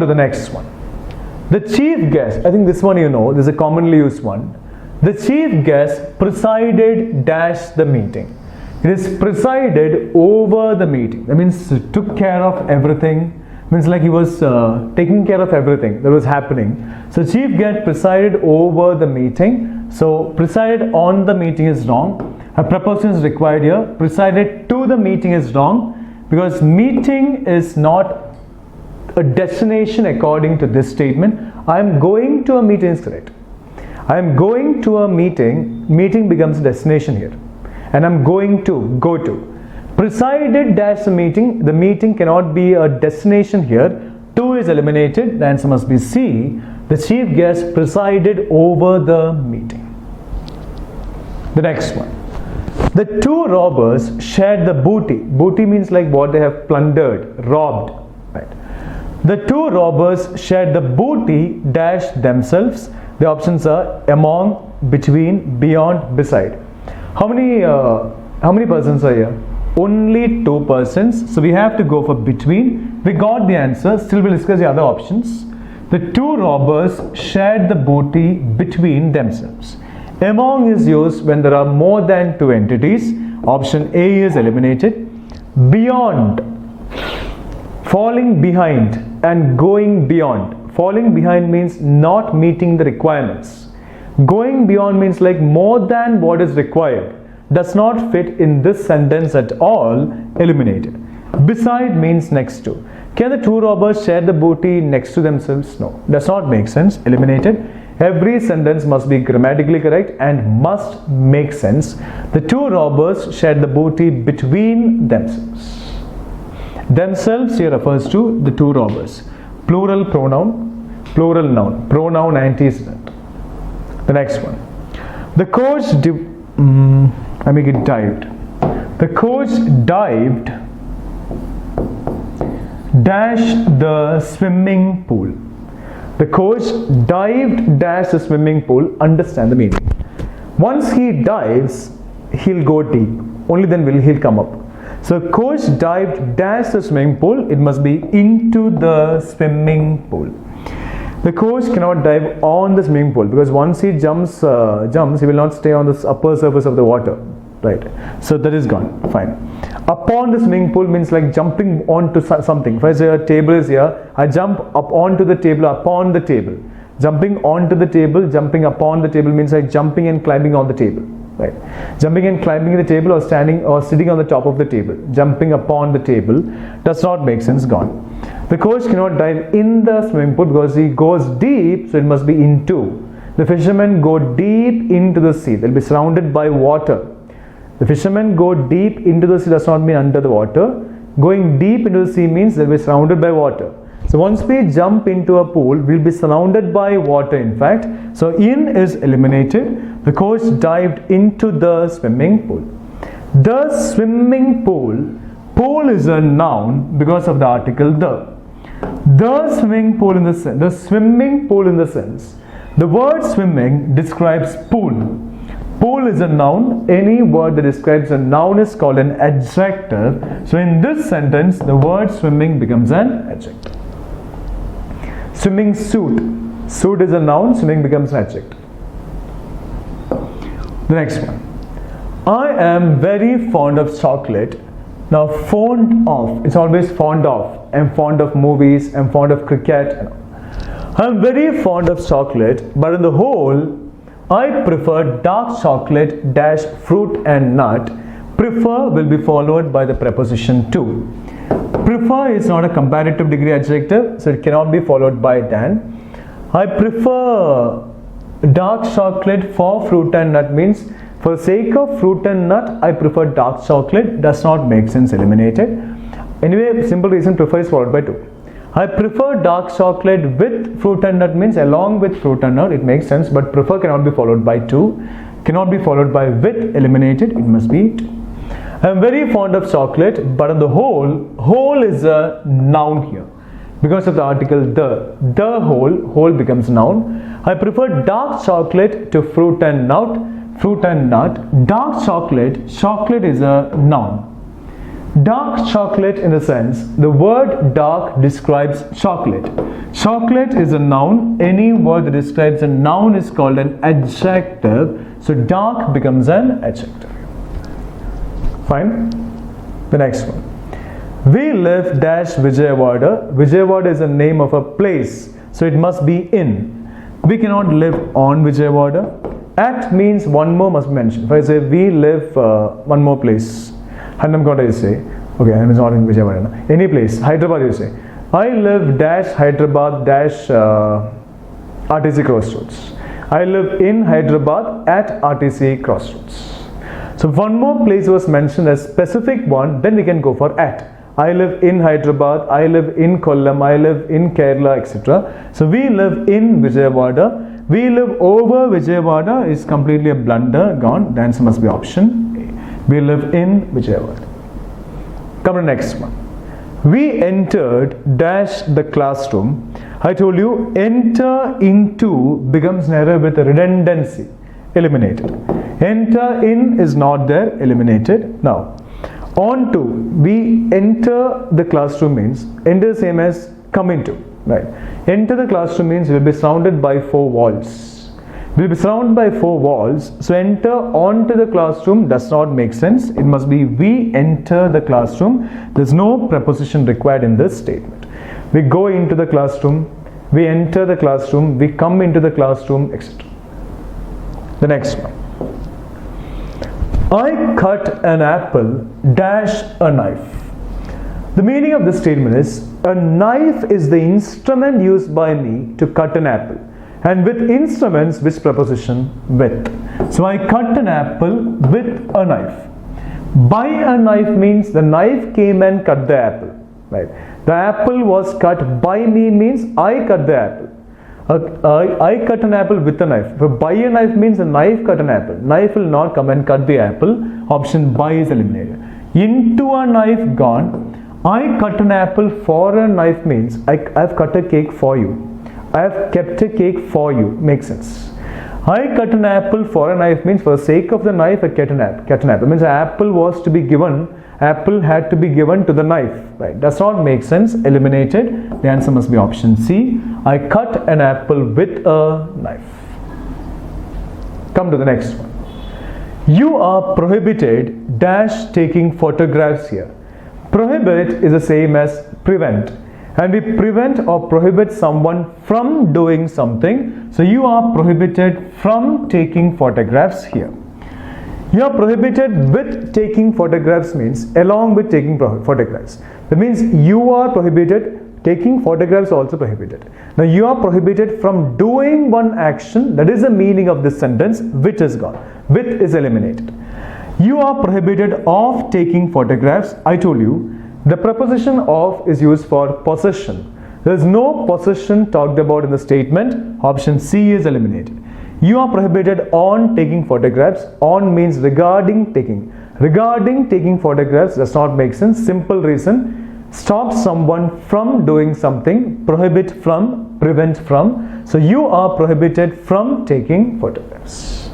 to the next one. The chief guest, I think this one you know, this is a commonly used one. The chief guest presided dash the meeting. It is presided over the meeting. That means took care of everything. Means like he was taking care of everything that was happening. So chief guest presided over the meeting. So presided on the meeting is wrong. A preposition is required here. Presided to the meeting is wrong because meeting is not a destination according to this statement. I am going to a meeting is correct. I am going to a meeting. Meeting becomes a destination here. And I'm going to, go to. Presided dash the meeting. The meeting cannot be a destination here. To is eliminated. The answer must be C. The chief guest presided over the meeting. The next one. The two robbers shared the booty. Booty means like what they have plundered, robbed. Right. The two robbers shared the booty dash themselves. The options are among, between, beyond, beside. How many persons are here? Only 2 persons. So we have to go for between. We got the answer. Still we'll discuss the other options. The two robbers shared the booty between themselves. Among is used when there are more than 2 entities. Option A is eliminated. Beyond, falling behind and going beyond. Falling behind means not meeting the requirements. Going beyond means like more than what is required. Does not fit in this sentence at all. Eliminated. Beside means next to. Can the two robbers share the booty next to themselves? No. Does not make sense. Eliminated. Every sentence must be grammatically correct and must make sense. The two robbers shared the booty between themselves. Themselves here refers to the two robbers. Plural pronoun, plural noun. Pronoun antecedent. The next one. The coach I make it dived. The coach dived dash the swimming pool. The coach dived dash the swimming pool. Understand the meaning. Once he dives, he'll go deep. Only then will he'll come up. So coach dived dash the swimming pool. It must be into the swimming pool. The coach cannot dive on the swimming pool because once he jumps, he will not stay on the upper surface of the water. Right. So that is gone. Fine. Upon the swimming pool means like jumping onto something. If I say a table is here, I jump up onto the table, upon the table. Jumping onto the table, jumping upon the table means like jumping and climbing on the table. Right. Jumping and climbing the table or standing or sitting on the top of the table. Jumping upon the table does not make sense. Gone. The coach cannot dive in the swimming pool because he goes deep, so it must be into. The fishermen go deep into the sea. They'll be surrounded by water. The fishermen go deep into the sea does not mean under the water. Going deep into the sea means they'll be surrounded by water. So once we jump into a pool, we'll be surrounded by water in fact. So in is eliminated. The coach dived into the swimming pool. The swimming pool. Pool is a noun because of the article the. The swimming pool in the sense. The swimming pool in the sense. The word swimming describes pool. Pool is a noun. Any word that describes a noun is called an adjective. So in this sentence, the word swimming becomes an adjective. Swimming suit. Suit is a noun. Swimming becomes an adjective. The next one. I am very fond of chocolate. Now fond of, it's always fond of. I'm fond of movies. I'm fond of cricket. I'm very fond of chocolate, but on the whole, I prefer dark chocolate dash fruit and nut. Prefer will be followed by the preposition to. Prefer is not a comparative degree adjective, so it cannot be followed by than. I prefer dark chocolate for fruit and nut means for the sake of fruit and nut, I prefer dark chocolate. Does not make sense. Eliminated. Anyway, simple reason prefer is followed by to. I prefer dark chocolate with fruit and nut means along with fruit and nut. It makes sense, but prefer cannot be followed by to. Cannot be followed by with. Eliminated. It must be to. I am very fond of chocolate, but on the whole is a noun here. Because of the article the whole becomes noun. I prefer dark chocolate to fruit and nut. Dark chocolate is a noun. Dark chocolate, in the sense, the word dark describes chocolate. Chocolate is a noun. Any word that describes a noun is called an adjective. So dark becomes an adjective. Fine. The next one. We live dash Vijayawada. Vijayawada is the name of a place, so it must be in. We cannot live on Vijayawada. At means one more must be mentioned. If I say we live one more place, Hannamkota you say, okay, I mean not in Vijayawada. No? Any place, Hyderabad you say, I live dash Hyderabad dash RTC Crossroads. I live in Hyderabad at RTC Crossroads. So one more place was mentioned as specific one, then we can go for at. I live in Hyderabad, I live in Kollam, I live in Kerala, etc. So we live in Vijayawada. We live over Vijayawada is completely a blunder, gone. The answer must be option A. We live in Vijayawada. Come to the next one. We entered dash the classroom. I told you enter into becomes an error with a redundancy. Eliminated. Enter in is not there. Eliminated. Now, on to, we enter the classroom means enter same as come into. Right. Enter the classroom means we will be surrounded by 4 walls. We will be surrounded by 4 walls. So enter onto the classroom does not make sense. It must be we enter the classroom. There is no preposition required in this statement. We go into the classroom. We enter the classroom. We come into the classroom, etc. The next one. I cut an apple dash a knife. The meaning of this statement is a knife is the instrument used by me to cut an apple. And with instruments, which preposition? With. So I cut an apple with a knife. By a knife means the knife came and cut the apple. Right. The apple was cut by me means I cut the apple. I cut an apple with a knife. But by a knife means a knife cut an apple. Knife will not come and cut the apple. Option by is eliminated. Into a knife gone. I cut an apple for a knife means I have cut a cake for you. I have kept a cake for you. Makes sense. I cut an apple for a knife means for the sake of the knife I cut an apple. Means the apple was to be given. Apple had to be given to the knife. Right? Does not make sense. Eliminated. The answer must be option C. I cut an apple with a knife. Come to the next one. You are prohibited dash taking photographs here. Prohibit is the same as prevent. And we prevent or prohibit someone from doing something. So you are prohibited from taking photographs here. You are prohibited with taking photographs means along with taking photographs. That means you are prohibited, taking photographs also prohibited. Now you are prohibited from doing one action. That is the meaning of this sentence. Which is gone. With is eliminated. You are prohibited of taking photographs. I told you the preposition of is used for possession. There is no possession talked about in the statement. Option C is eliminated. You are prohibited on taking photographs. On means regarding taking. Regarding taking photographs does not make sense. Simple reason. Stop someone from doing something. Prohibit from, prevent from. So you are prohibited from taking photographs.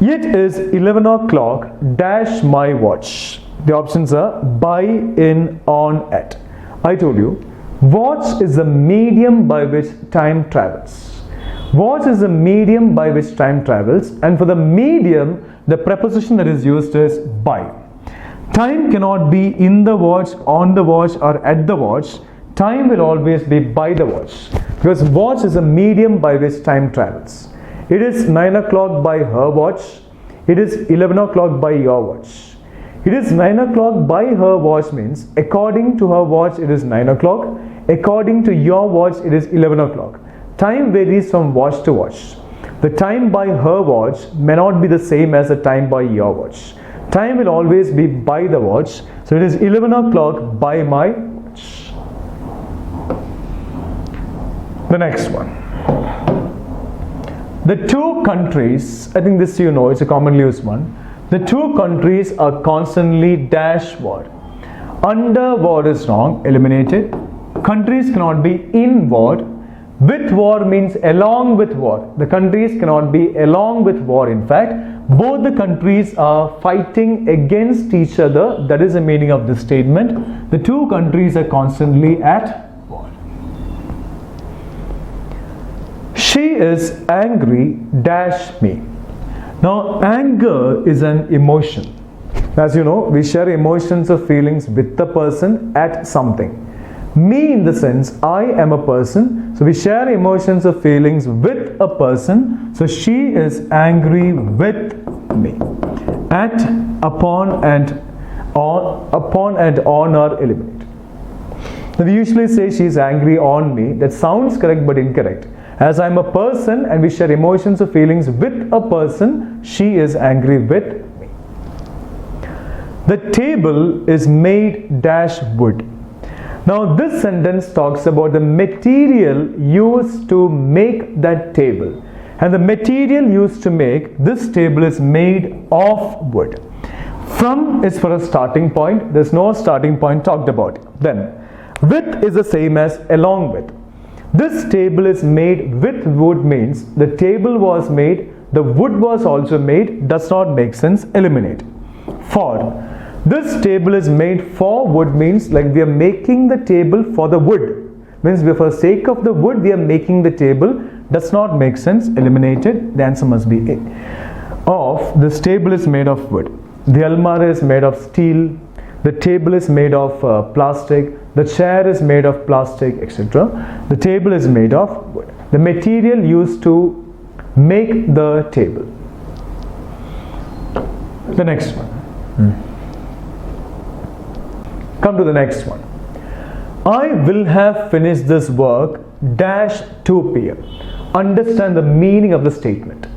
It is 11 o'clock dash my watch. The options are by, in, on, at. I told you, watch is the medium by which time travels. Watch is the medium by which time travels, and for the medium, the preposition that is used is by. Time cannot be in the watch, on the watch, or at the watch. Time will always be by the watch, because watch is a medium by which time travels. It is 9 o'clock by her watch. It is 11 o'clock by your watch. It is 9 o'clock by her watch means according to her watch it is 9 o'clock. According to your watch it is 11 o'clock. Time varies from watch to watch. The time by her watch may not be the same as the time by your watch. Time will always be by the watch. So it is 11 o'clock by my watch. The next one. The two countries, I think this you know, it's a commonly used one. The two countries are constantly dash war. Under war is wrong, eliminated. Countries cannot be in war. With war means along with war. The countries cannot be along with war in fact. Both the countries are fighting against each other. That is the meaning of this statement. The two countries are constantly at war. She is angry dash me. Now anger is an emotion. As you know, we share emotions or feelings with the person at something. Me in the sense, I am a person. So we share emotions or feelings with a person. So she is angry with me. At, upon and on are eliminated. Now we usually say she is angry on me. That sounds correct but incorrect. As I am a person and we share emotions or feelings with a person, she is angry with me. The table is made dash wood. Now this sentence talks about the material used to make that table. And the material used to make this table is made of wood. From is for a starting point. There's no starting point talked about. Then with is the same as along with. This table is made with wood means the table was made, the wood was also made, does not make sense, eliminate. For this table is made for wood means like we are making the table for the wood. Means for the sake of the wood we are making the table, does not make sense, eliminated. The answer must be A. Of this table is made of wood. The almirah is made of steel. The table is made of plastic. The chair is made of plastic, etc. The table is made of wood. The material used to make the table. The next one. Come to the next one. I will have finished this work dash 2 p.m. Understand the meaning of the statement.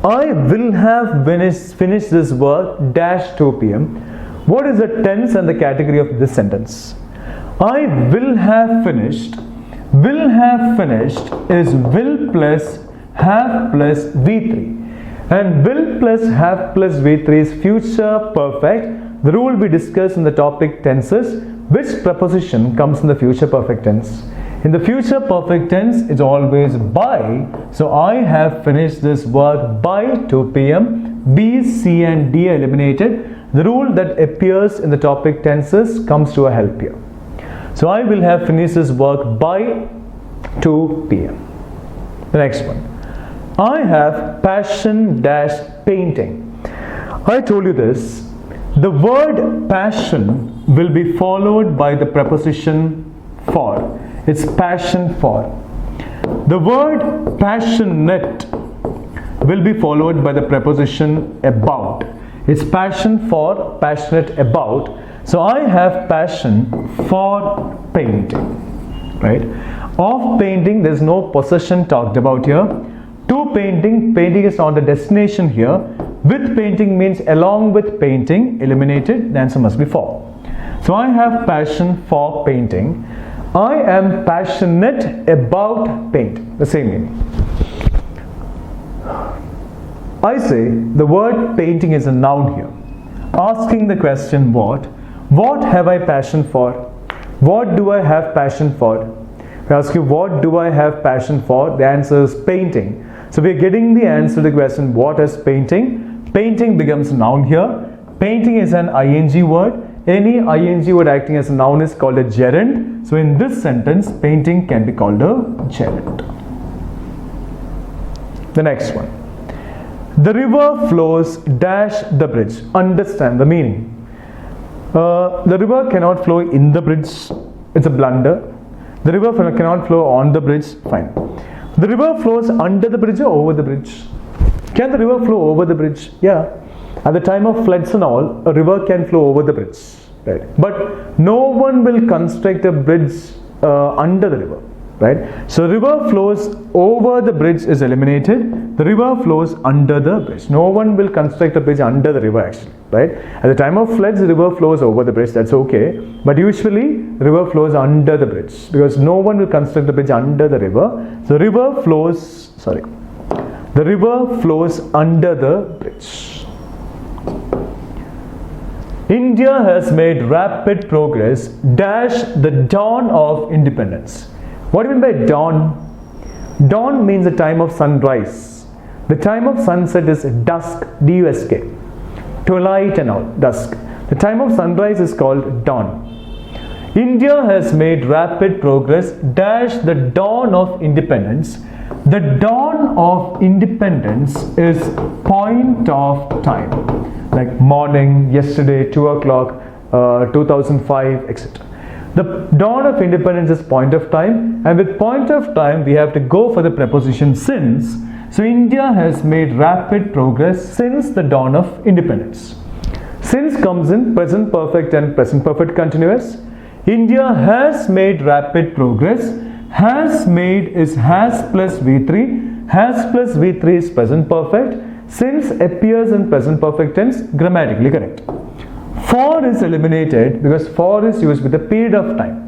I will have finished this work dash 2 p.m. What is the tense and the category of this sentence? I will have finished. Will have finished is will plus have plus V3. And will plus have plus V3 is future perfect. The rule we discussed in the topic tenses. Which preposition comes in the future perfect tense? In the future perfect tense, it's always by. So I have finished this work by 2 p.m. B, C and D are eliminated. The rule that appears in the topic tenses comes to a help here. So I will have finished this work by 2 p.m. The next one. I have passion dash painting. I told you this. The word passion will be followed by the preposition for. It's passion for. The word passionate will be followed by the preposition about. It's passion for, passionate about. So I have passion for painting. Right? Of painting, there's no possession talked about here. To painting, painting is not the destination here. With painting means along with painting, eliminated. The answer must be for. So I have passion for painting. I am passionate about painting. The same meaning. I say the word painting is a noun here. Asking the question what? What have I passion for? What do I have passion for? If I ask you what do I have passion for? The answer is painting. So we are getting the answer to the question what is painting? Painting becomes a noun here. Painting is an ing word. Any ing word acting as a noun is called a gerund. So in this sentence, painting can be called a gerund. The next one. The river flows dash the bridge. Understand the meaning. The river cannot flow in the bridge. It's a blunder. The river cannot flow on the bridge. Fine. The river flows under the bridge or over the bridge? Can the river flow over the bridge? Yeah. At the time of floods and all, a river can flow over the bridge. Right? But no one will construct a bridge under the river. Right? So river flows over the bridge is eliminated. The river flows under the bridge. No one will construct a bridge under the river actually. Right? At the time of floods, the river flows over the bridge. That's okay. But usually, the river flows under the bridge because no one will construct the bridge under the river. So river flows. The river flows under the bridge. India has made rapid progress dash the dawn of independence. What do you mean by dawn? Dawn means the time of sunrise. The time of sunset is dusk, D-U-S-K. Twilight and all, dusk. The time of sunrise is called dawn. India has made rapid progress dash the dawn of independence. The dawn of independence is point of time, like morning, yesterday, 2 o'clock, 2005, etc. The dawn of independence is point of time, and with point of time we have to go for the preposition since. So India has made rapid progress since the dawn of independence. Since comes in present perfect and present perfect continuous. India has made rapid progress. Has made is has plus V3. Has plus V3 is present perfect. Since appears in present perfect tense, grammatically correct. For is eliminated because for is used with a period of time.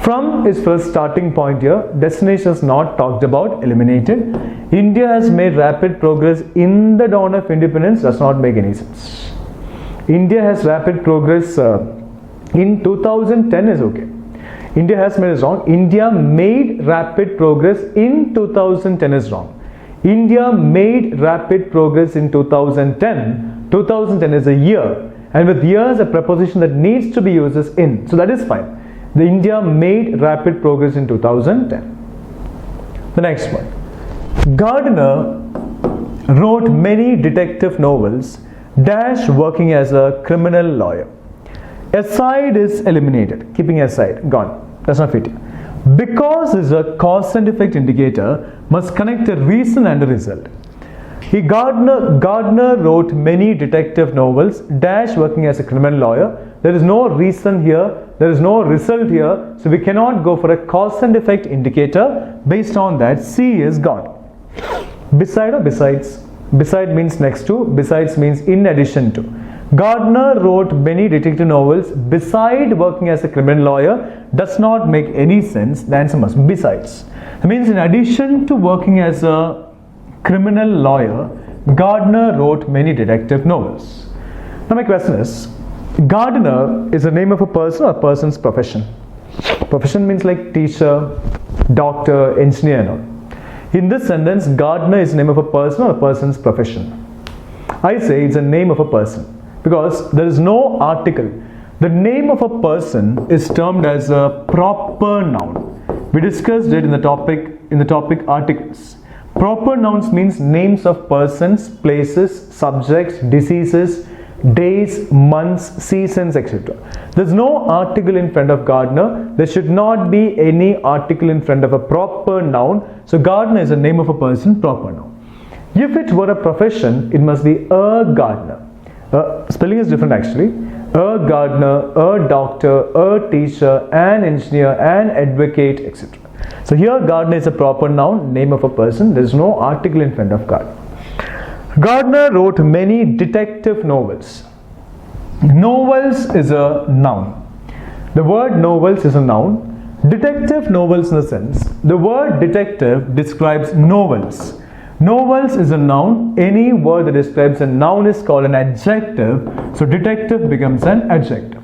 From is first starting point here. Destination is not talked about, eliminated. India has made rapid progress in the dawn of independence does not make any sense. India has rapid progress in 2010 is okay. India has made is wrong. India made rapid progress in 2010 is wrong. India made rapid progress in 2010. 2010 is a year, and with years a preposition that needs to be used is in, so that is fine. The India made rapid progress in 2010. The next one. Gardner wrote many detective novels dash working as a criminal lawyer. Aside is eliminated, keeping aside, gone, that's not fit. Because is a cause and effect indicator, must connect a reason and a result. Gardner wrote many detective novels dash working as a criminal lawyer. There is no reason here, there is no result here, so we cannot go for a cause and effect indicator. Based on that, C is gone. Beside or besides? Beside means next to, besides means in addition to. Gardner wrote many detective novels beside working as a criminal lawyer does not make any sense. The answer must be besides. That means in addition to working as a criminal lawyer, Gardner wrote many detective novels. Now my question is, Gardner is the name of a person or a person's profession? Profession means like teacher, doctor, engineer and all. In this sentence, Gardner is the name of a person or a person's profession. I say it's a name of a person because there is no article. The name of a person is termed as a proper noun. We discussed it in the topic articles. Proper nouns means names of persons, places, subjects, diseases, days, months, seasons, etc. There's no article in front of Gardner. There should not be any article in front of a proper noun. So Gardner is a name of a person, proper noun. If it were a profession, it must be a gardener. Spelling is different actually. A gardener, a doctor, a teacher, an engineer, an advocate, etc. So here Gardner is a proper noun, name of a person. There is no article in front of Gardner. Gardner wrote many detective novels. Novels is a noun. The word novels is a noun. Detective novels in the sense, the word detective describes novels. Novels is a noun. Any word that describes a noun is called an adjective. So detective becomes an adjective.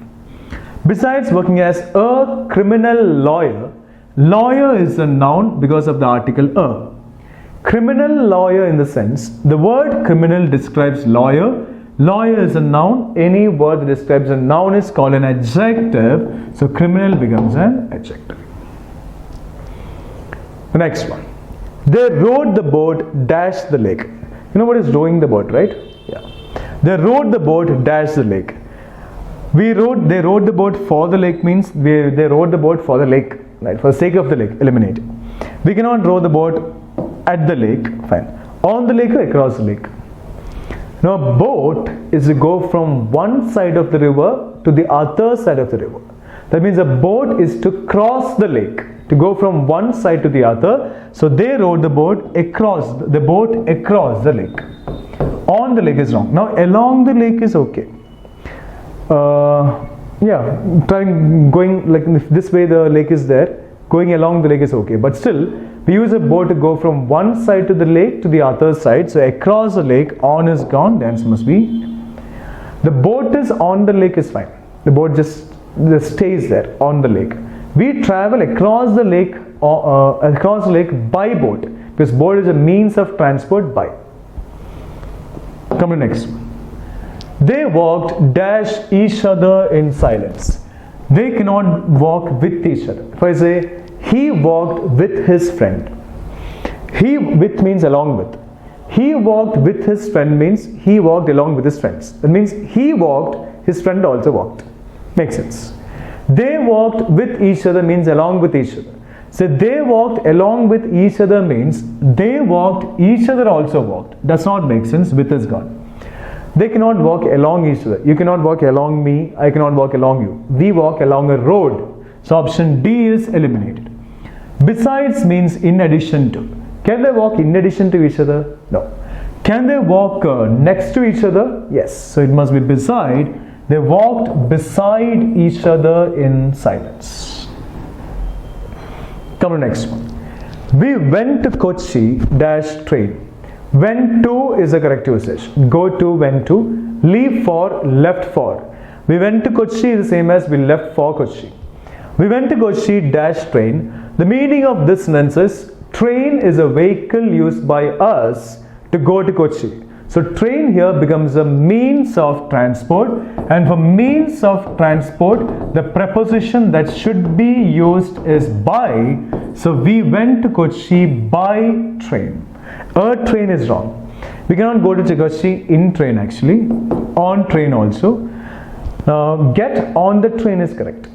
Besides working as a criminal lawyer, lawyer is a noun because of the article a. Criminal lawyer in the sense, the word criminal describes lawyer. Lawyer is a noun. Any word that describes a noun is called an adjective. So criminal becomes an adjective. The next one. They rowed the boat dash the lake. You know what is rowing the boat, right? Yeah. They rowed the boat dash the lake. They rowed the boat for the lake means they rowed the boat for the lake, right? For the sake of the lake, eliminate. We cannot row the boat at the lake, fine. On the lake or across the lake. Now a boat is to go from one side of the river to the other side of the river. That means a boat is to cross the lake, to go from one side to the other. So they rowed the boat across the lake. On the lake is wrong. Now along the lake is okay. Trying going like this way the lake is there. Going along the lake is okay, but still we use a boat to go from one side to the lake to the other side. So across the lake, on is gone, the answer must be. The boat is on the lake is fine. The boat just stays there on the lake. We travel across the lake by boat because boat is a means of transport by. Come to next one. They walked dash each other in silence. They cannot walk with each other. If I say, he walked with his friend. He with means along with. He walked with his friend means he walked along with his friends. That means he walked, his friend also walked. Makes sense. They walked with each other means along with each other. So they walked along with each other means they walked, each other also walked. Does not make sense. With is gone. They cannot walk along each other. You cannot walk along me. I cannot walk along you. We walk along a road. So option D is eliminated. Besides means in addition to. Can they walk in addition to each other? No. Can they walk next to each other? Yes. So it must be beside. They walked beside each other in silence. Come to next one. We went to Kochi dash train. Went to is a correct usage. Go to, went to. Leave for, left for. We went to Kochi is the same as we left for Kochi. We went to Kochi dash train. The meaning of this sentence is train is a vehicle used by us to go to Kochi. So train here becomes a means of transport, and for means of transport the preposition that should be used is by. So we went to Kochi by train. A train is wrong. We cannot go to Kochi in train actually. On train also. Get on the train is correct.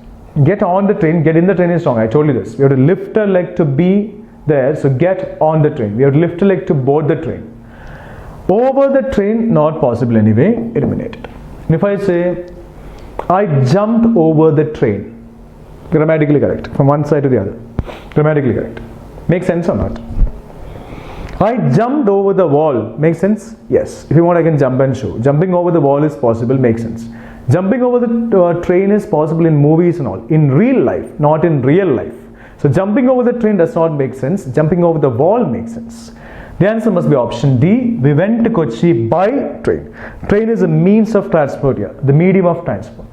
Get on the train, get in the train is wrong. I told you this. We have to lift a leg to be there. So get on the train. We have to lift a leg to board the train. Over the train, not possible anyway. Eliminated. And if I say, I jumped over the train. Grammatically correct. From one side to the other. Grammatically correct. Makes sense or not? I jumped over the wall. Makes sense? Yes. If you want, I can jump and show. Jumping over the wall is possible. Makes sense. Jumping over the train is possible in movies and all. In real life, not in real life. So jumping over the train does not make sense. Jumping over the wall makes sense. The answer must be option D. We went to Kochi by train. Train is a means of transport here. The medium of transport.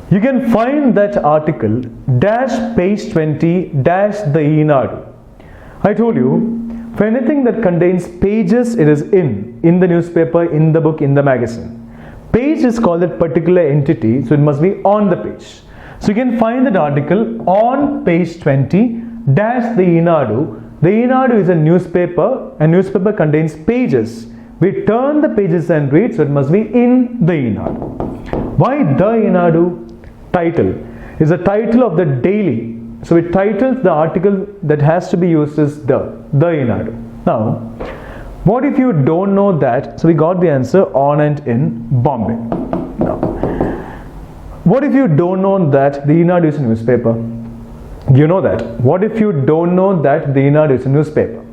You can find that article dash page 20 dash the Enadu. I told you, for anything that contains pages, it is in the newspaper, in the book, in the magazine. Page is called that particular entity, so it must be on the page. So you can find that article on page 20 dash the Enadu. The Enadu is a newspaper, and newspaper contains pages. We turn the pages and read, so it must be in the Enadu. Why the Enadu? Title is the title of the daily. So it titles the article that has to be used as the Enadu. Now, what if you don't know that? So we got the answer on and in Bombay. Now, what if you don't know that the Enadu is a newspaper? You know that. What if you don't know that the Enadu is a newspaper?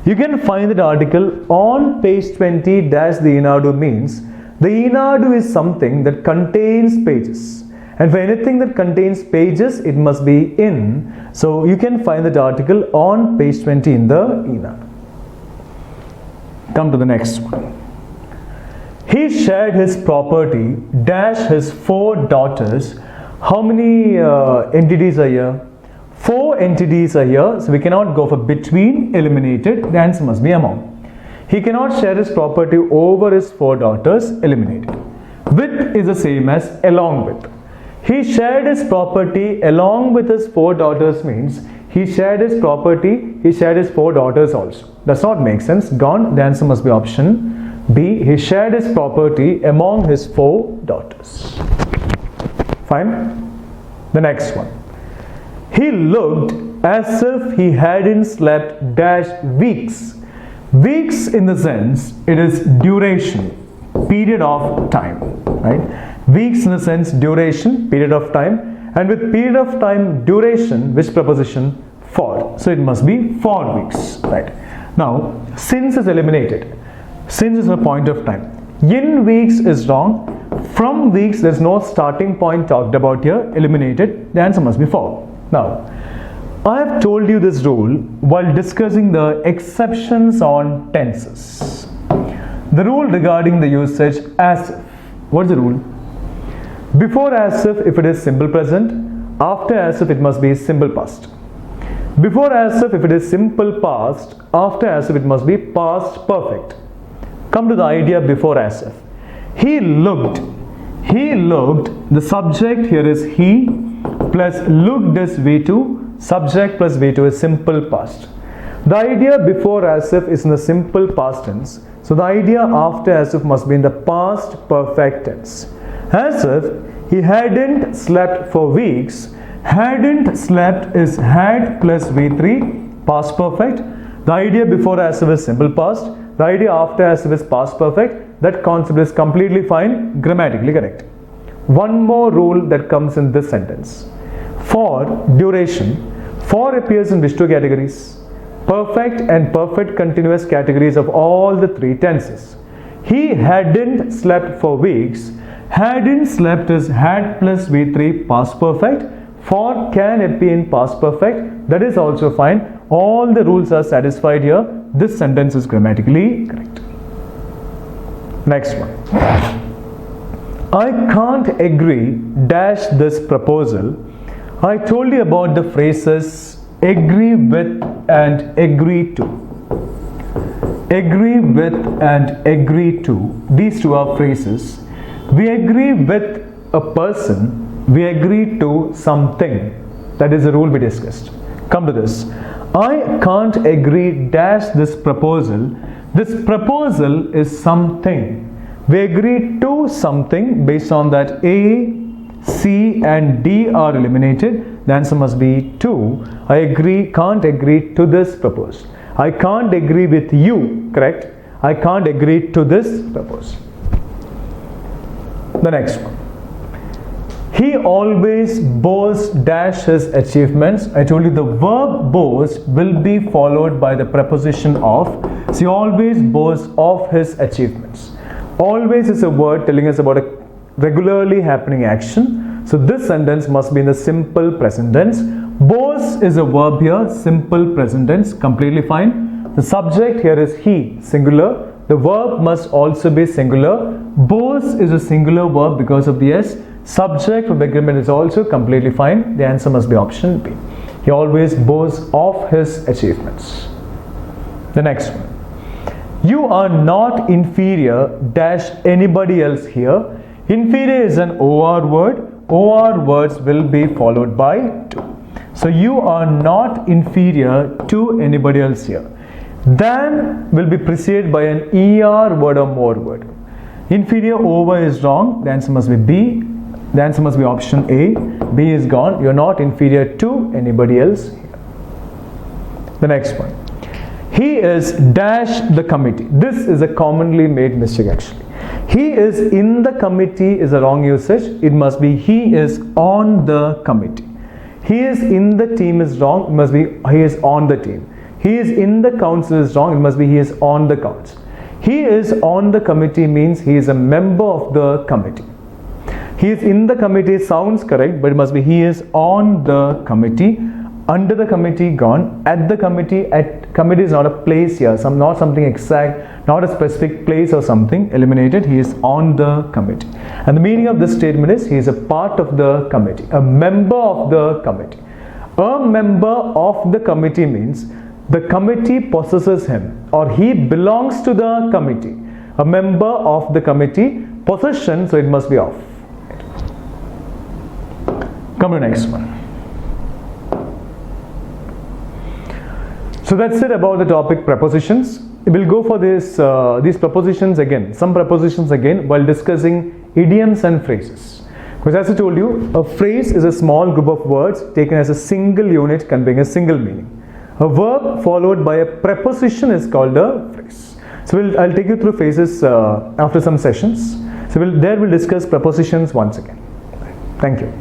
You can find that article on page 20 dash the Enadu means the Enadu is something that contains pages. And for anything that contains pages, it must be in. So you can find that article on page 20 in the Enadu. Come to the next one. He shared his property dash his 4 daughters. How many entities are here? 4 entities are here. So we cannot go for between, eliminated. The answer must be among. He cannot share his property over his 4 daughters, eliminated. With is the same as along with. He shared his property along with his 4 daughters means he shared his property, he shared his 4 daughters also. Does not make sense. Gone. The answer must be option B. He shared his property among his 4 daughters. Fine. The next one. He looked as if he hadn't slept dash weeks. Weeks in the sense it is duration, period of time, right? Weeks in the sense duration, period of time, and with period of time duration, which preposition? For. So it must be 4 weeks, right? Now, since is eliminated. Since is a point of time. In weeks is wrong. From weeks, there's no starting point talked about here. Eliminated. The answer must be 4. Now, I have told you this rule while discussing the exceptions on tenses. The rule regarding the usage as if. What's the rule? Before as if it is simple present. After as if it must be simple past. Before as if it is simple past. After as if it must be past perfect. Come to the idea before as if. He looked. He looked. The subject here is he plus looked is V2. Subject plus V2 is simple past. The idea before as if is in the simple past tense. So the idea after as if must be in the past perfect tense. As if he hadn't slept for weeks. Hadn't slept is had plus V3 past perfect. The idea before as if is simple past. The idea after as if is past perfect. That concept is completely fine, grammatically correct. One more rule that comes in this sentence. For duration, for appears in which two categories? Perfect and perfect continuous categories of all the three tenses. He hadn't slept for weeks. Hadn't slept is had plus V3 past perfect. For can appear in past perfect. That is also fine. All the rules are satisfied here. This sentence is grammatically correct. Next one. I can't agree dash this proposal. I told you about the phrases agree with and agree to. Agree with and agree to. These two are phrases. We agree with a person. We agree to something. That is the rule we discussed. Come to this. I can't agree dash this proposal. This proposal is something. We agree to something. Based on that, A, C and D are eliminated. The answer must be 2. I can't agree to this proposal. I can't agree with you, correct? I can't agree to this proposal. The next one. He always boasts dash his achievements. I told you the verb boast will be followed by the preposition of. So he always boasts of his achievements. Always is a word telling us about a regularly happening action. So this sentence must be in the simple present tense. Boast is a verb here, simple present tense, completely fine. The subject here is he, singular. The verb must also be singular. Boast is a singular verb because of the S. Subject of agreement is also completely fine. The answer must be option B. He always boasts of his achievements. The next one. You are not inferior dash anybody else here. Inferior is an OR word. OR words will be followed by to. So you are not inferior to anybody else here. Than will be preceded by an ER word or more word. Inferior over is wrong. The answer must be B. The answer must be option A. B is gone. You are not inferior to anybody else here. The next one. He is dash the committee. This is a commonly made mistake actually. He is in the committee is a wrong usage. It must be he is on the committee. He is in the team is wrong. It must be he is on the team. He is in the council is wrong. It must be he is on the council. He is on the committee means he is a member of the committee. He is in the committee sounds correct, but it must be he is on the committee. Under the committee gone. At the committee. At committee is not a place here. Not something exact. Not a specific place or something. Eliminated. He is on the committee. And the meaning of this statement is he is a part of the committee. A member of the committee. A member of the committee means the committee possesses him or he belongs to the committee. A member of the committee. Possession, so it must be off. Come to the next one. So that's it about the topic prepositions. We'll go for this these prepositions again, some prepositions again while discussing idioms and phrases. Because as I told you, a phrase is a small group of words taken as a single unit conveying a single meaning. A verb followed by a preposition is called a phrase. So I'll take you through phrases after some sessions. So we'll discuss prepositions once again. Thank you.